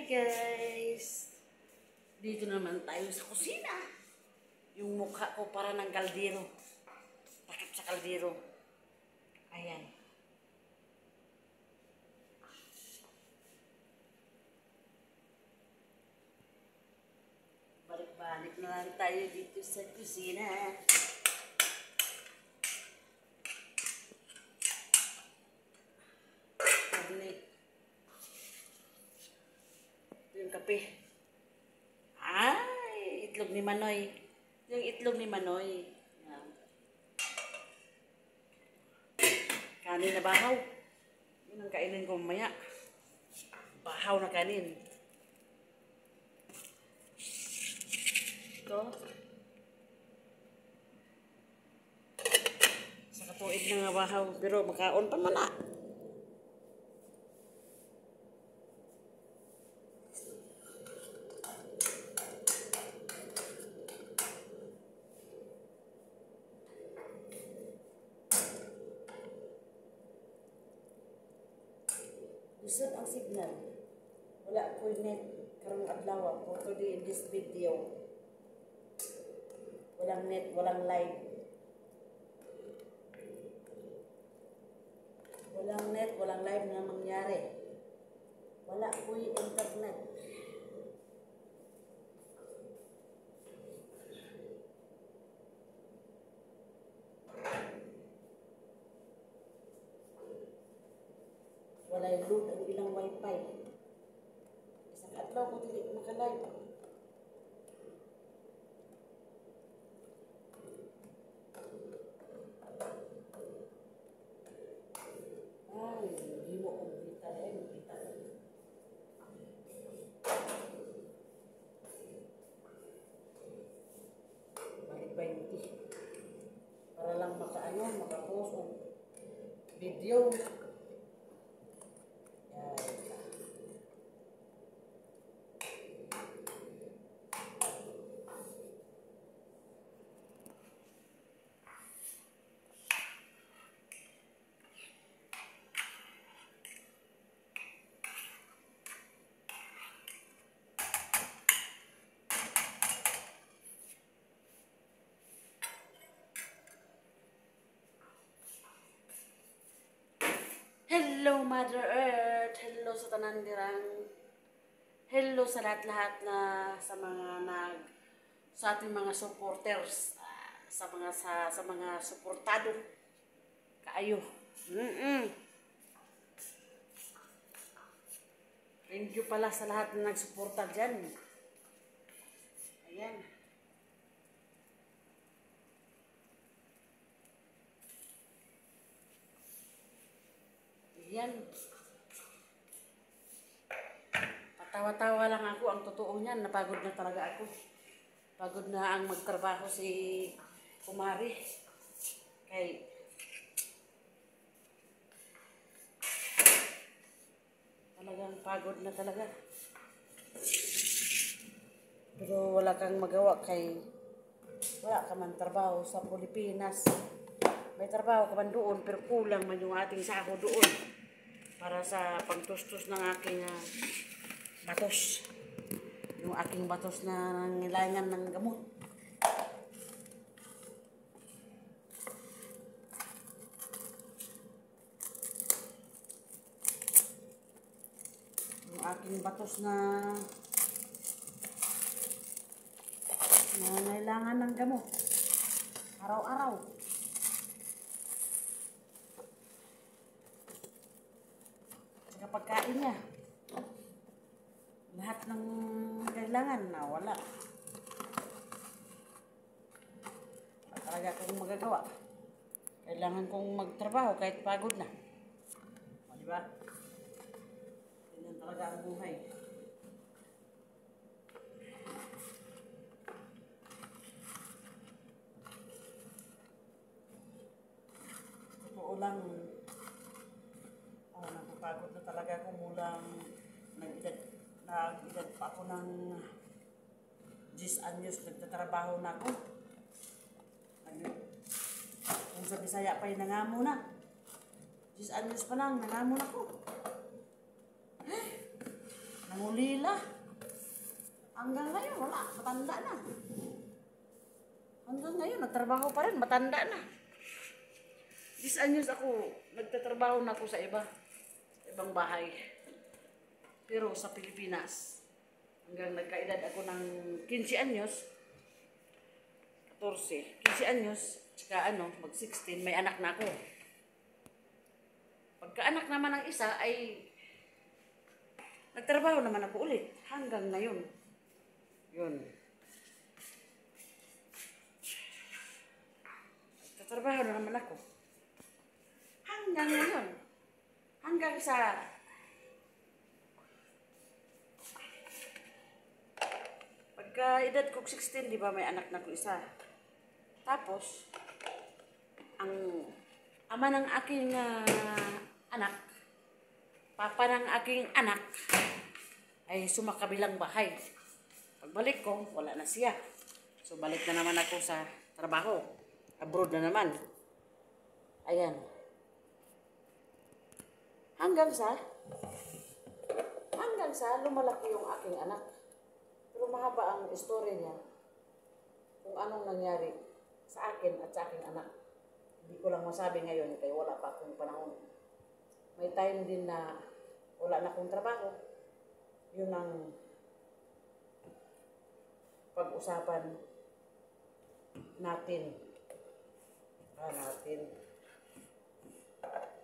Hi guys! Dito naman tayo sa kusina. Yung mukha ko para ng kaldero. Takip sa kaldero. Ayan. Balik-balik na lang tayo dito sa kusina. Yung kape. Ay, itlog ni Manoy. Yung itlog ni Manoy. Yan. Kanin na bahaw. Yun ang kainin ko mamaya. Bahaw na kanin. Ito. Sa katuig na nga bahaw. Pero makaon pa man na. Isod ang signal. Wala ko net karong adlaw for today in this video. Walang net, walang live. Walang net, walang live na mangyari. Wala ko internet. Walay load ang ilang wifi. Isang adlaw ko dili maka-live. Ay, hindi mo kumplita rin. Balik 20. Para lang maka-post o video. Hello Mother Earth! Hello sa tanan dirang. Hello sa lahat-lahat na sa ating mga supporters, sa mga suportado kaayo. Thank you pala sa lahat na nagsuporta diyan. Ayan. Yan. Patawa-tawa lang ako. Ang totoo niyan, napagod na talaga ako. Pagod na ang magtrabaho si Kumari. Kay talagang pagod na talaga. Pero wala kang magawa kay wala ka man trabaho sa Pilipinas. May trabaho ka man doon pero kulang man yung ating sahod doon. Para sa pagtustos ng aking batos. Yung aking batos na nangailangan ng gamot. Yung aking batos na nangailangan ng gamot. Araw-araw. Pagkain niya. Lahat ng kailangan na wala. Talaga akong magagawa. Kailangan kong magtrabaho kahit pagod na. O, diba? Ganyan talaga ang buhay. Totoo lang. Napapagod na talaga ako mulang nag-edad pa ako ng 10 anyos, nagtatrabaho na ako. Kung sa Bisaya pa yung nangamo na. 10 anyos pa lang, nangamo na ako. Mulila. Hanggang ngayon, wala. Matanda na. Hanggang ngayon, nagtrabaho pa rin. Matanda na. 10 anyos ako, nagtatrabaho na ako sa ibang bahay. Pero sa Pilipinas, hanggang nagkaedad ako ng 15 anyos, 14, 15 anyos, tsaka mag-16, may anak na ako. Pagka-anak naman ng isa ay nagtrabaho naman ako ulit hanggang ngayon. Yun. Nagtatrabaho na naman ako. Hanggang ngayon. Hanggang sa pagka-edad ko 16, di ba may anak na ko isa. Tapos, ang ama ng aking anak, papa ng aking anak, ay sumakabilang bahay. Pagbalik ko, wala na siya. So, balik na naman ako sa trabaho. Abroad na naman. Ayan. Hanggang sa lumalaki yung aking anak. Pero mahaba ang story niya kung anong nangyari sa akin at sa aking anak. Hindi ko lang masabi ngayon kaya wala pa akong panahon. May time din na wala na akong trabaho. Yun ang pag-usapan natin.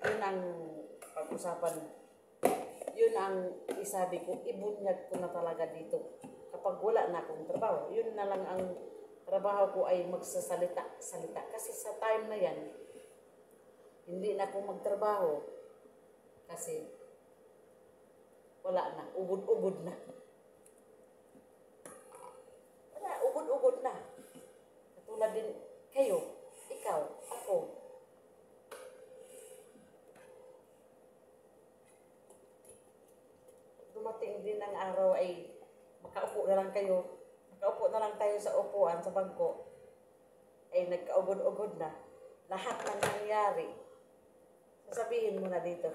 Yun ang pag-usapan. Yun ang isabi ko, ibunyag ko na talaga dito. Kapag wala na akong trabaho, yun na lang ang trabaho ko ay magsasalita. Kasi sa time na yan, hindi na ako magtrabaho. Kasi wala na, ubod-ubod na. Wala, ubod-ubod na. Katulad din kayo, ikaw, ako. Dumating din ang araw ay makaupo na lang tayo sa upuan, sa bangko. Ay nagkaugod-ugod na. Lahat ng nangyari. Sasabihin mo na dito.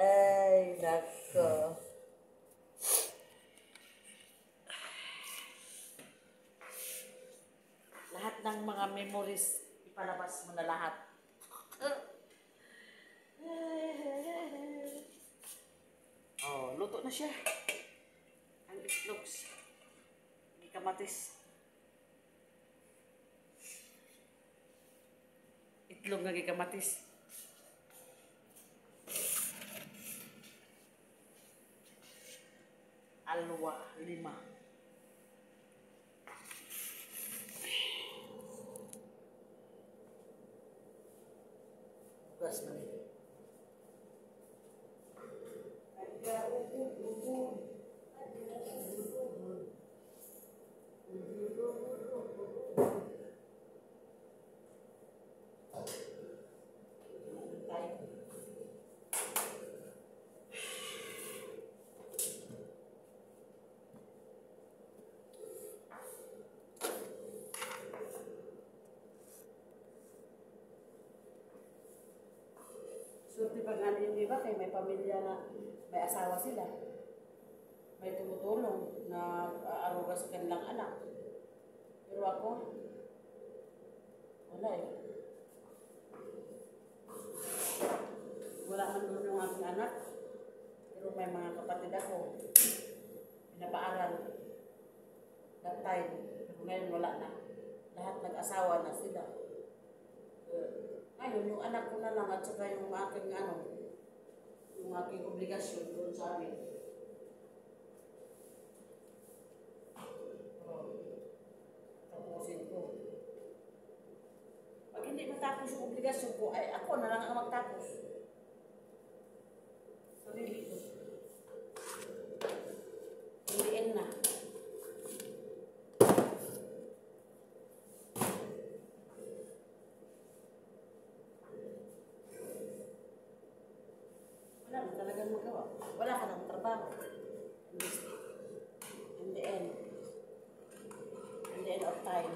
Ay, nako. Lahat ng mga memories, ipalabas mo na lahat. Oh, luto na siya. Ang itlogs. Hindi kamatis. Itlog na kamatis. Alwa, 5. Bukas na rin. Surti pag yun, di ba, kay may pamilya na may asawa sila. May tumutulong na aaruga sa kanilang anak. Pero ako, wala eh. Wala man doon yung aking anak. Pero may mga kapatid ako. Pinapaaral. That time. Pero ngayon wala na. Lahat nag-asawa na sila. Ayun, yung anak ko na lang at saka yung aking yung aking obligasyon doon sa amin. Tapusin ko. Pag hindi matapos yung obligasyon ko, ay ako na lang ang magtapos. Sarili ko. Hindiin na. Wala mo talagang magawa. Wala ka ng trabaho. In the end of time.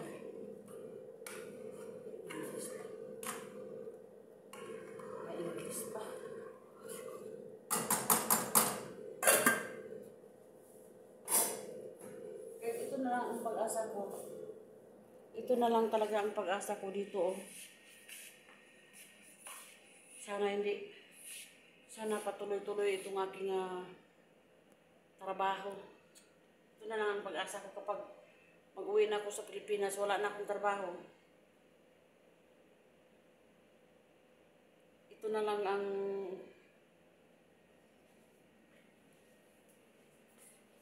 May English pa. na lang ang pag-asa ko. Ito na lang talaga ang pag-asa ko dito. Oh. Sana patuloy-tuloy itong aking trabaho. Ito na lang ang pag-asa ko kapag mag-uwi na ako sa Pilipinas, wala na akong trabaho. Ito na lang ang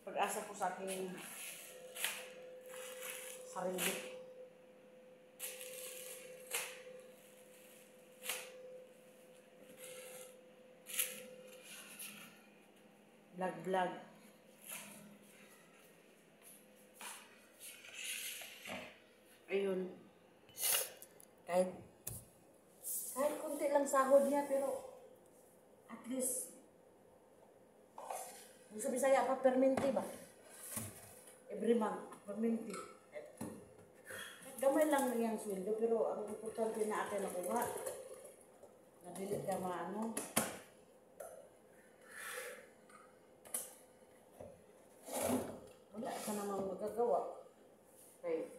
pag-asa ko sa aking sarili. Vlog. Ayun. Kahit konti lang sahod niya, pero at least kung sa Bisaya pa, perminti ba? Every month, perminti. Gamay lang yung sweldo, pero ang importante na akin nakuha. Nabilit ka maano. Wala ka namang magagawa. Okay.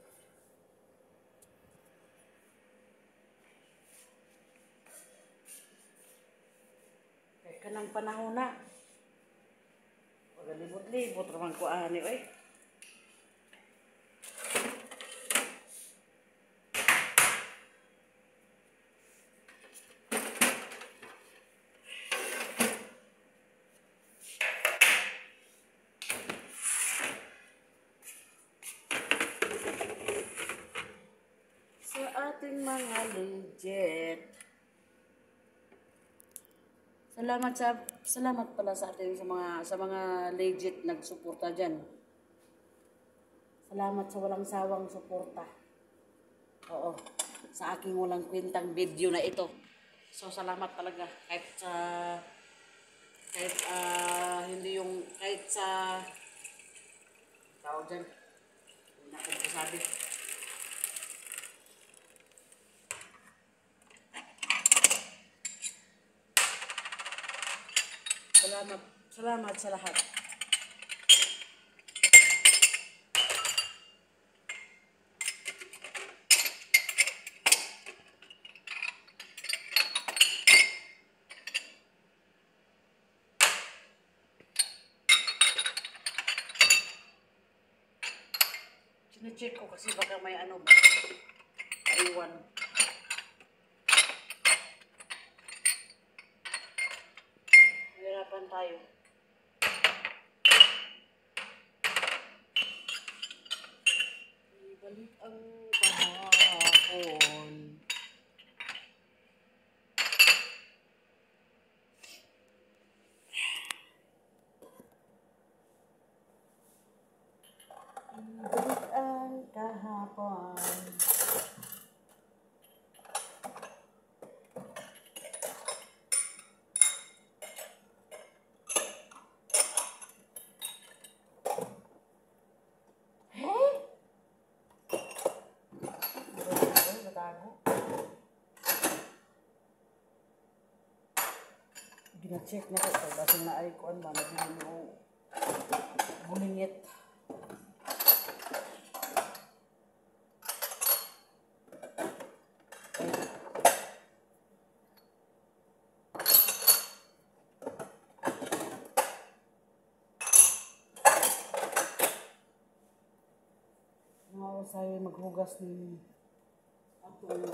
Kaya kanang panahon na. Libot-libot naman ko ani, oy. Sa ating mga legit. Salamat pala sa ating sa mga legit nagsuporta diyan. Salamat sa walang sawang suporta. Oo. Sa aking walang kwentang video na ito. So salamat talaga kahit hindi yung kahit sa tao diyan. Hindi na akong sabi. Salamat sa lahat. Sine-check ko kasi baka may ano ba? Iwan. Hirapan tayo. Ibalik ang kahapon. Ibalik ang kahapon. Gina-check na ko kung basang na ay kuan ba nabili yung bulingit. Sa'yo maghugas ng atong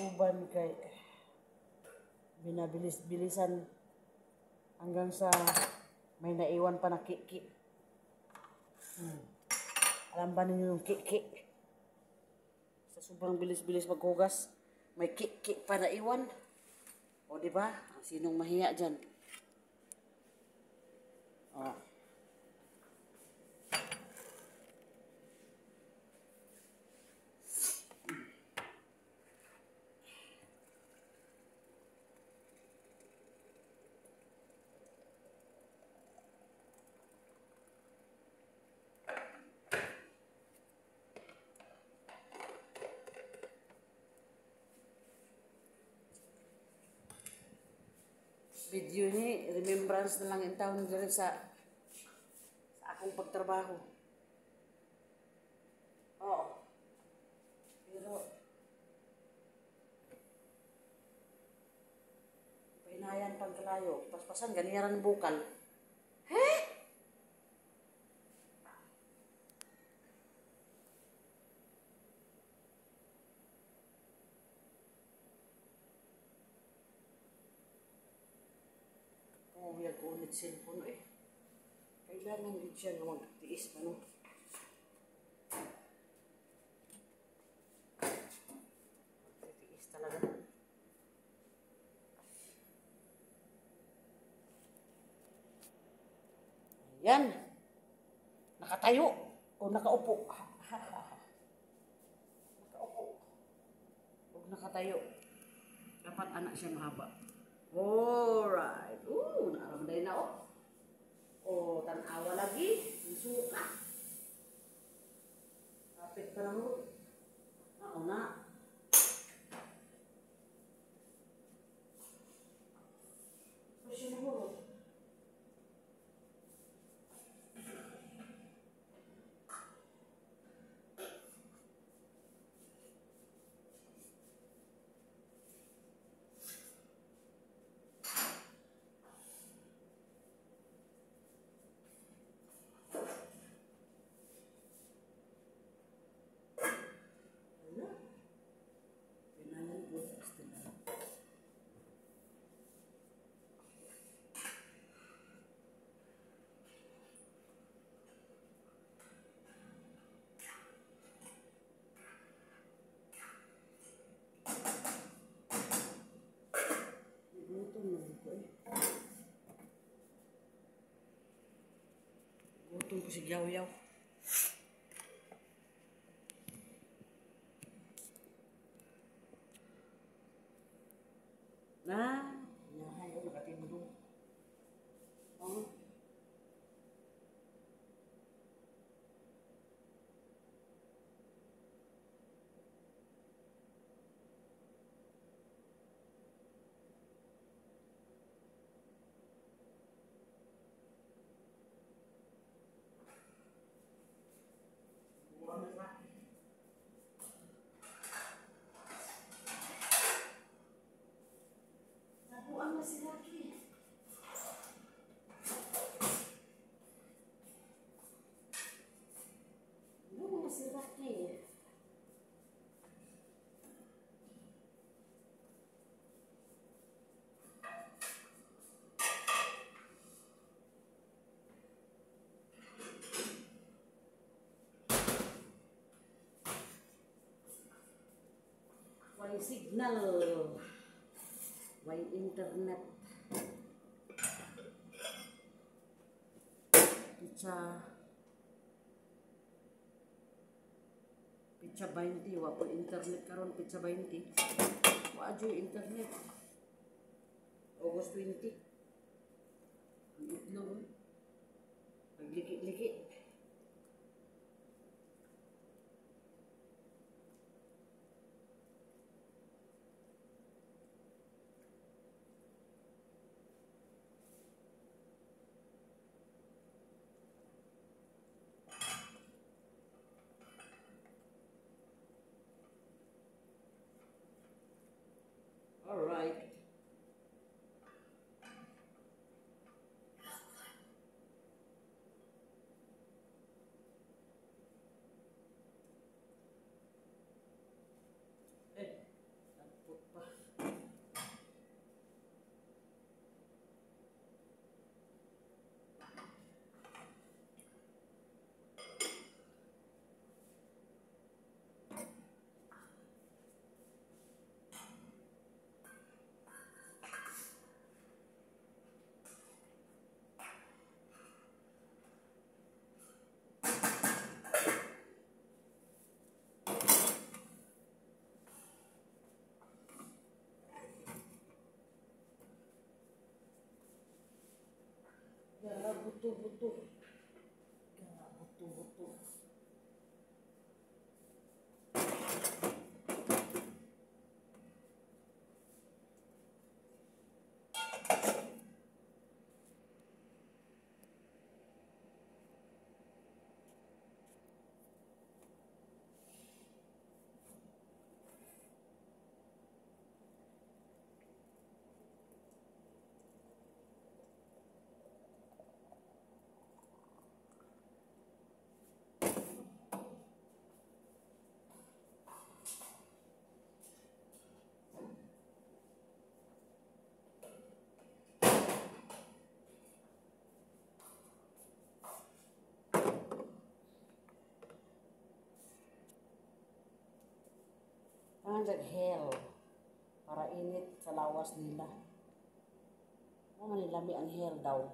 uban kay binabilis-bilisan hanggang sa may naiwan pa na kiki. Alam ba ninyo yung kiki? Sa sobrang bilis-bilis maghugas, may kiki pa naiwan. O diba? Sinong mahiya dyan? Oh. video ni, remembrance na lang yung taon dito sa akong pagtrabaho. Oo. Pero, painayan pagkalayo, paspasan, ganiyaran bukal. Heh? Pumuyag ko ulit cellphone eh. Kailangan din siya na magtiis pa no. Magtitiis talaga. Yan. Nakatayo o nakaupo. Nakaupo. Huwag nakatayo. Dapat anak siya mahaba. Alright. Nakaramday na oh. O, tanawa lagi. Suka. Kapit ka na mo. Na. Kasi na mo. Gutom ko si Yaw-Yaw. Yahay ko nakatindong. Oh. Nabuang na si Rocky. Nabuang na si Rocky. May signal. May internet. Pizza 20. Wapo internet karon pizza 20. Wajo internet. August 20. Ang itlog. Nagliki-liki. Alright. Tapos pa. Buto-buto. Buto-buto. man dyan hell para init sa lawas nila. Ano man nilami ang hell daw.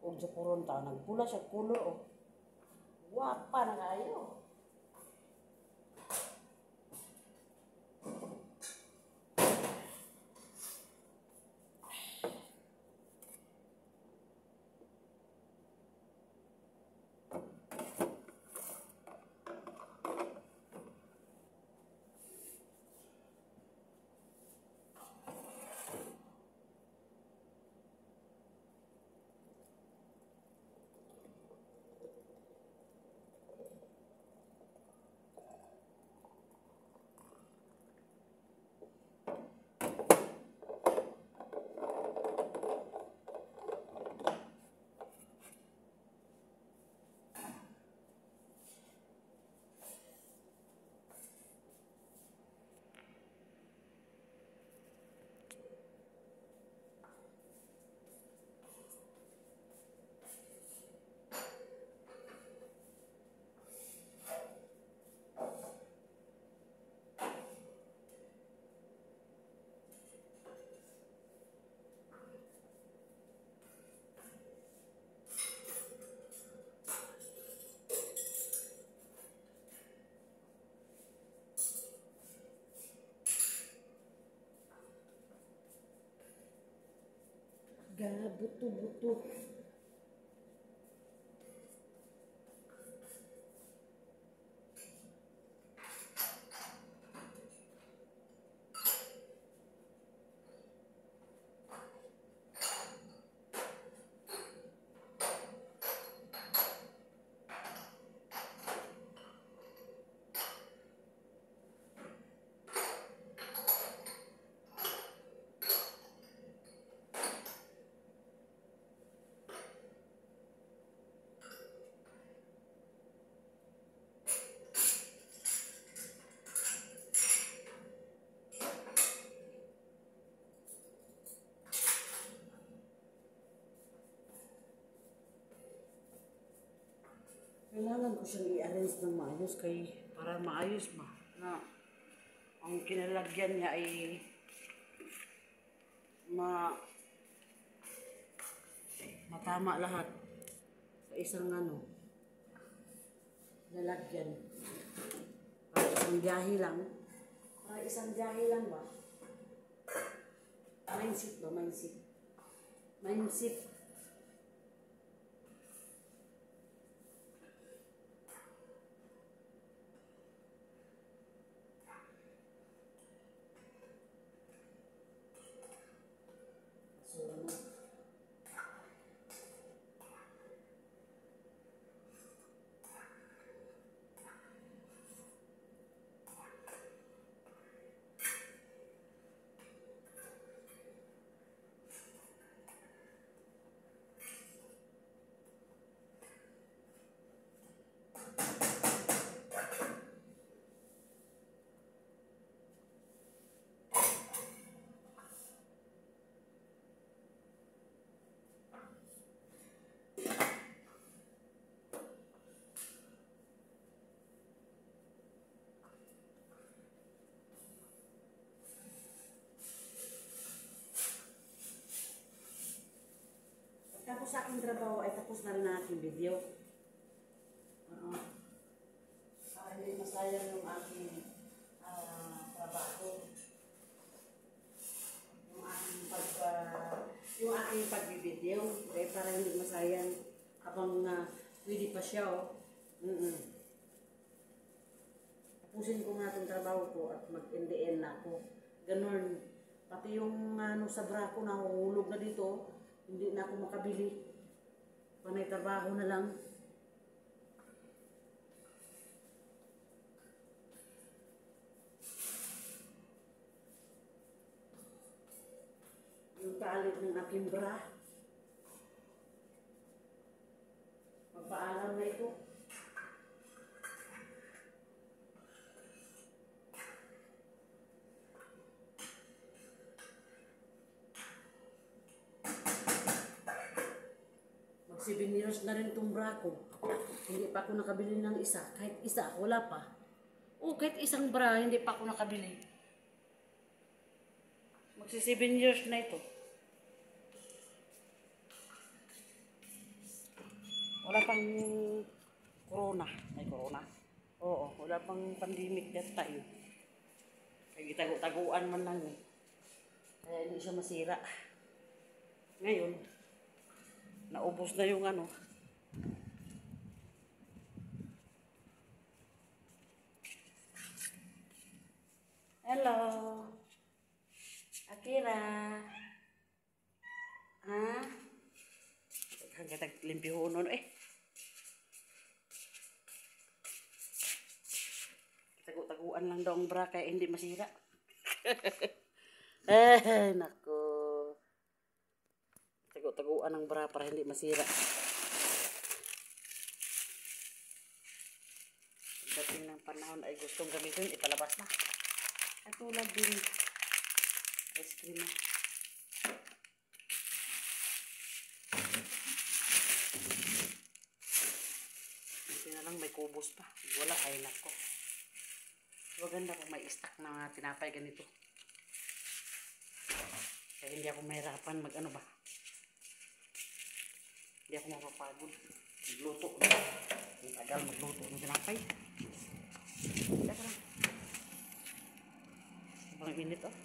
Huwag siya puron tao. Nagpula siya color o. Wapa na kayo. Buto-buto. Kailangan ko siyang i-arrange ng maayos para maayos ba na ang kinalagyan niya ay matama lahat sa isang lalagyan. Para isang biyahe lang ba? Mindset. Tapos sa aking trabaho ay tapos na rin ang aking video. Para hindi masayang yung aking trabaho. Yung aking pagbibideo. Para hindi masayang habang pwede pa siya. Tapusin ko nga itong trabaho ko at mag-end na ako. Ganon. Pati yung sa bra ko nahuhulog na dito. Hindi na ako makabili. Panay trabaho na lang. Yung kaalit ng aking bra. Magpaalam na ito. Mag 7 years na rin itong bra ko. Hindi pa ako nakabili ng isa. Kahit isa, wala pa. Oh, kahit isang bra, hindi pa ako nakabili. Magsi 7 years na ito. Wala pang corona. Ay, corona. Oo, wala pang pandemic that time. Kaya itago-taguan man lang eh. Kaya hindi siya masira. Ngayon, naubos na yung ano. Hello. Akira. Ha? Hanggang limpiho nun eh. Tagu-taguan lang daw ang bra kaya hindi masira. Nako. Tagu-taguan ang bra para hindi masira. Pagdating ng panahon ay gustong gamitin, ipalabas na. At tulad din, ice cream na. Hindi na lang may kubos pa. Wala, ay nako. Maganda kung may stock na tinapay ganito. Kaya hindi ako mahirapan mag ano ba. Hindi ako mapapagod. Magluto. Ang tagal magluto ng tinapay. Teka lang. Sobrang init oh.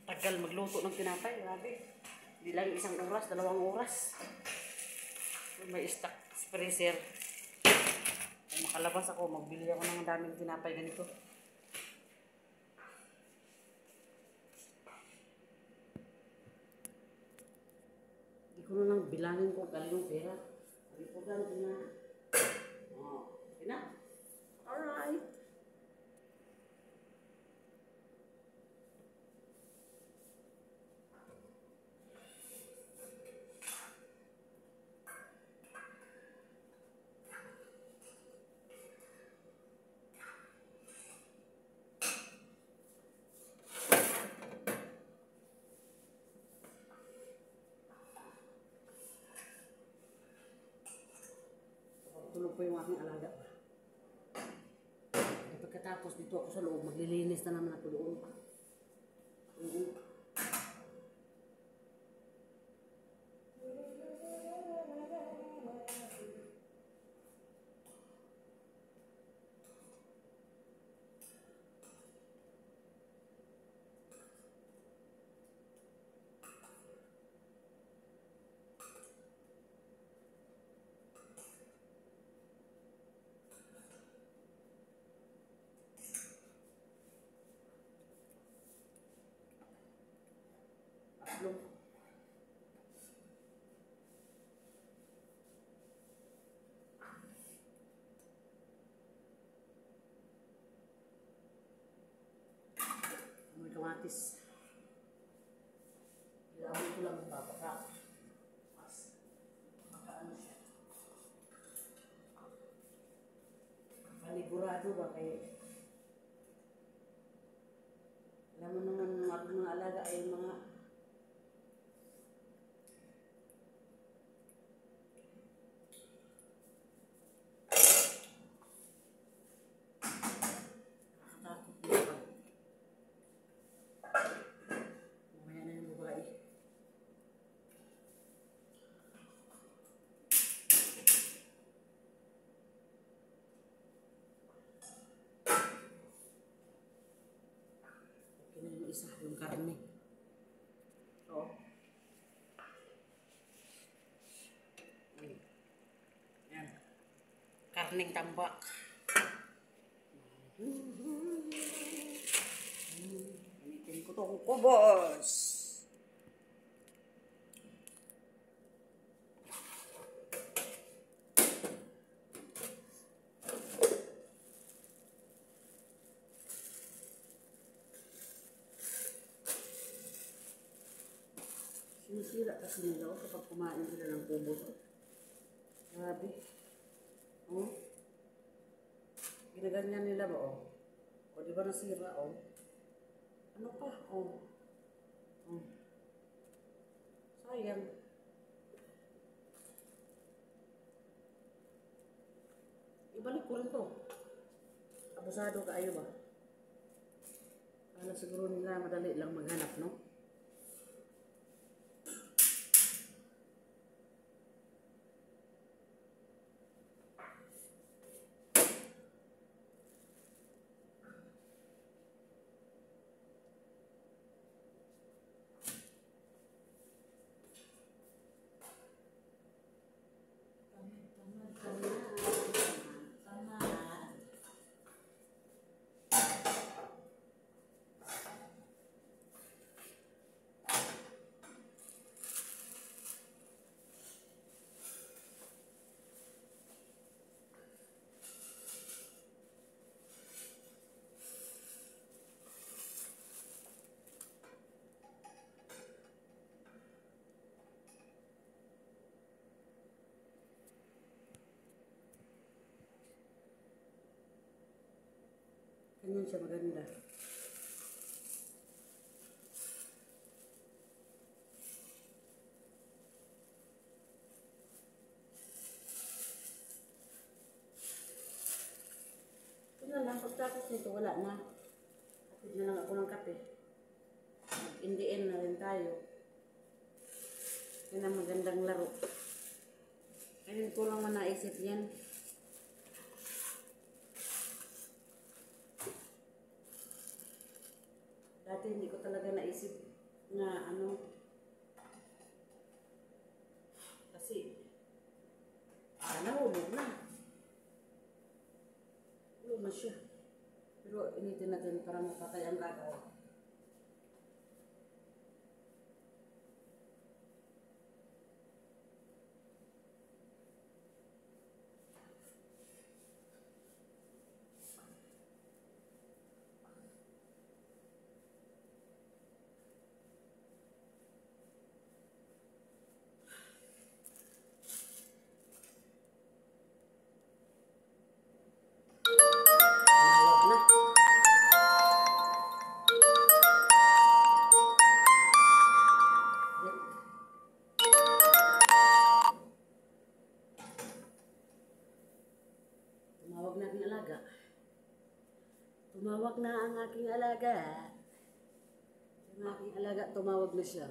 Tagal magluto ng tinapay. Grabe. Hindi lang 1 oras, 2 oras. May stock sa freezer. Kung makalabas ako, magbili ako ng daming tinapay ganito. Hindi ko na lang bilangin kung galing pera. Hindi ko lang na. Oh, okay na. Alright. Tulog po yung aking alaga. At pagkatapos dito ako sa loob, maglilinis na naman ako doon. Aslong. May kamatis. Ilawin ko lang baka mas makaano siya. Panigurado ba kayo? Alam mo naman mga alaga ay mga isa yung karne. Oo. Yan. Karning tambak. Ganitin ko itong kubos. Sinisira kasi nila kapag kumain sila ng kubos. Grabe. Oh. Ginaganyan nila ba oh? O di ba nasira oh? Ano pa oh? Oh. Sayang. ibalik ko rin to. Abusado kaayo ba? Kala siguro nila madali lang maghanap, no? Ganyan siya maganda. Ito na lang, pagtapos nito, wala na. Kapit na lang ako ng kape. In the end na rin tayo. Yan ang magandang laro. Ayun ko lang man naisip yan. Dati hindi ko talaga naisip na ano. Kasi, nahulog na. Hulog na siya. Pero initin natin para mapatay ang kakaw. Tumawag na aking alaga. Tumawag na ang aking alaga. Ang aking alaga, tumawag na siya.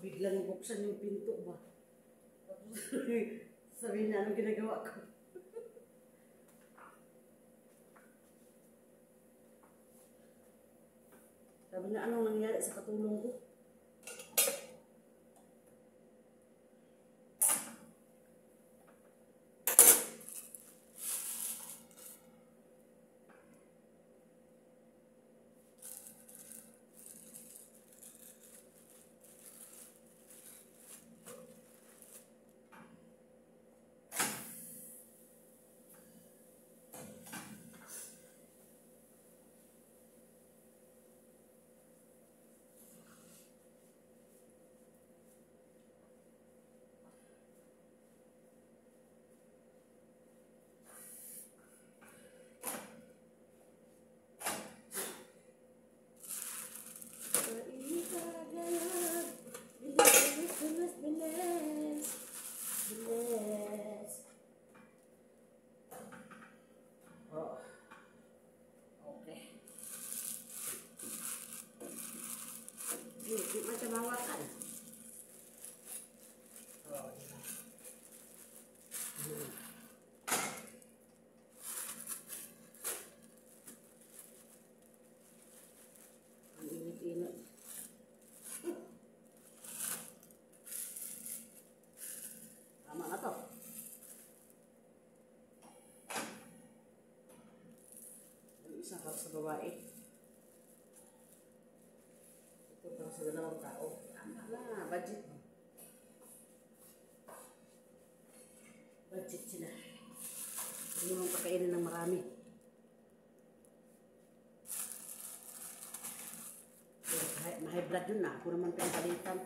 Biglang buksan yung pinto ba? Tapos sabihin na anong ginagawa ko. Sabi na anong nangyari sa katulong ko. Macam awak kan? Oh, iya. Ang init-init. Tama na to. Yung isa para sa babae. Ito para sa dalawang tao. Tama na, budget mo. Legit sila. Hindi naman pakainin ng marami. High blood yun na. Ako naman pinapalitan.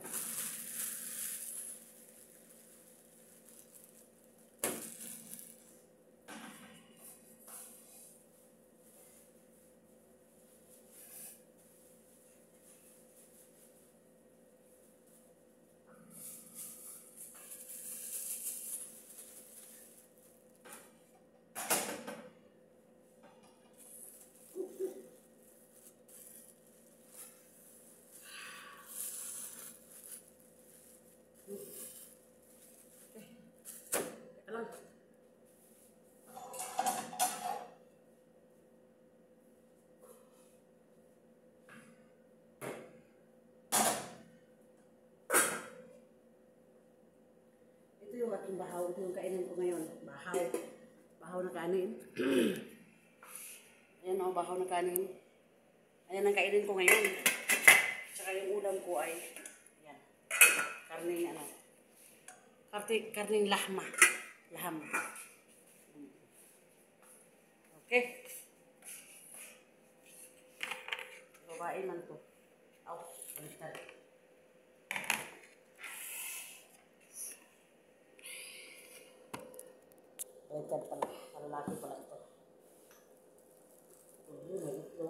Teka lang. Ito yung aking bahaw. Ito yung kainin ko ngayon. Bahaw. Bahaw na kanin. Ayan o, bahaw na kanin. Ayan ang kainin ko ngayon. Tsaka yung ulam ko ay ayan. Karning ano. Karning lahma. Laham. Okay. Babae man to. Aw, baliktad. Baliktad pala. Malalaki pala ito. Yun na ito.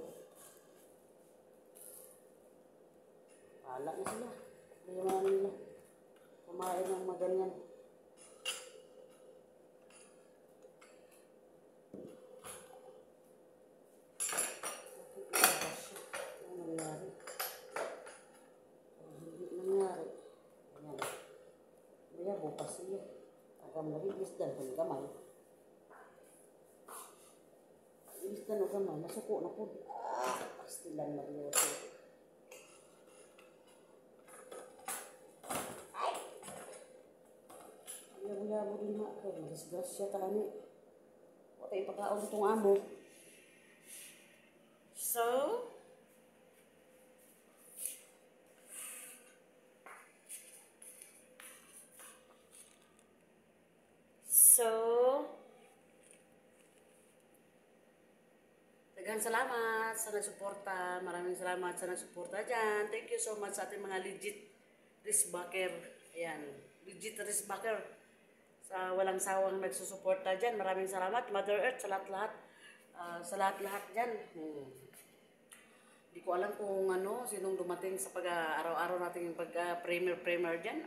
Pala na sila. Hindi naman nila kumain ng maganyan. Bukas iya. Agam lagi isdan pun gamay. Isdan o gamay. Nasuko na po. Pastilan neryoso. Ayaw-ayaw din na. Magisgrasya tani. Wala ipakaon itong amo. Daghang salamat sa nagsuporta. Maraming salamat sa nagsuporta dyan. Thank you so much sa ating mga legit wristbacker. Ayan, legit wristbacker. Sa walang sawang nagsusuporta dyan. Maraming salamat, Mother Earth, sa lahat-lahat. Sa lahat-lahat dyan. Hindi ko alam kung ano, sinong dumating sa pag-araw-araw natin yung pag-premier dyan.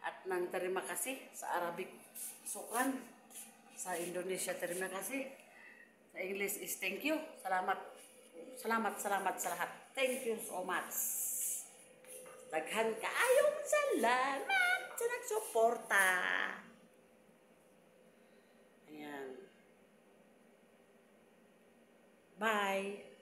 At ng terima kasih sa Arabic sukan. Sa Indonesia terima kasih. Sa English is thank you. Salamat. Salamat sa lahat. Thank you so much. Daghan kaayong salamat sa nagsuporta. Ayan. Bye.